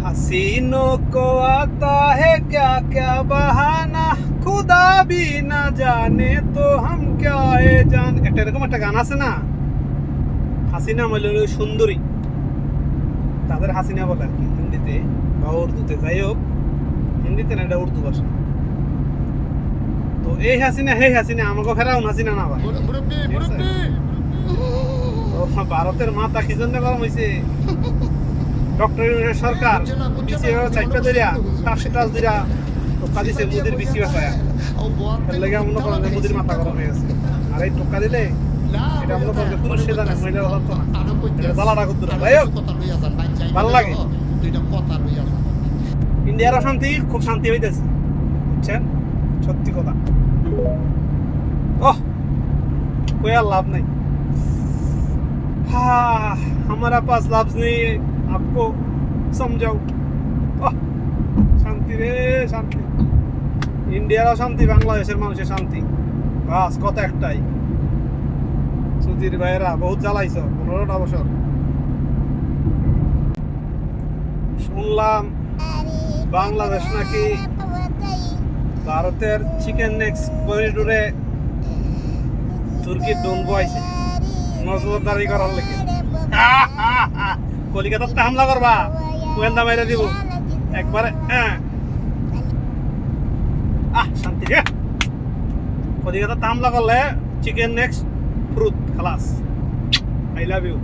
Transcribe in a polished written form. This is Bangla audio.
हसीनों को आता है क्या क्या बहाना खुदा भी ना जाने तो हम क्या है जान একটা এরকম একটা গান আছে না হাসিনা মানে হলো সুন্দরী তাদের হাসিনা বলে আর কি হিন্দিতে বা উর্দুতে যাই হোক হিন্দিতে না এটা উর্দু ভাষা তো এই হাসিনা হে হাসিনা আমাকে ফেরাউন হাসিনা না ভাই তো ভারতের মাথা কি জন্য গরম হইছে ডক্টর ইউনূসের সরকার বিসি চাইপা ধরিয়া টাস দিরা টোকা দিছে মুদির বিসি বাসায় এর লাগে মনে করেন যে মুদির মাথা গরম হয়ে গেছে আর এই টোকা দিলে এটা মনে করেন যে পুরুষ সেটা না মহিলার হতো না এটা জ্বালাটা করতো না ভাই ভালো লাগে ইন্ডিয়ার অশান্তি খুব শান্তি হইতেছে বুঝছেন সত্যি কথা ওহ कोई लाभ नहीं हाँ हमारा पास लाभ नहीं है आपको समझाओ শান্তি রে শান্তি ইন্ডিয়ার শান্তি বাংলাদেশের মানুষের শান্তি বাস কথা একটাই সুধীর ভাইয়েরা বহুত জ্বালাইছ 15টা বছর শুনলাম বাংলাদেশ নাকি ভারতের চিকেন নেক্স করিডোরে তুর্কি ডোন বইছে নজরদারি করার লাগে কলিকাতাতে হামলা করবা গোয়েন্দা মাইরা দিব একবারে শান্তি রে কলিকাতাতে হামলা করলে চিকেন নেক্সট ফ্রুট খালাস আই লাভ ইউ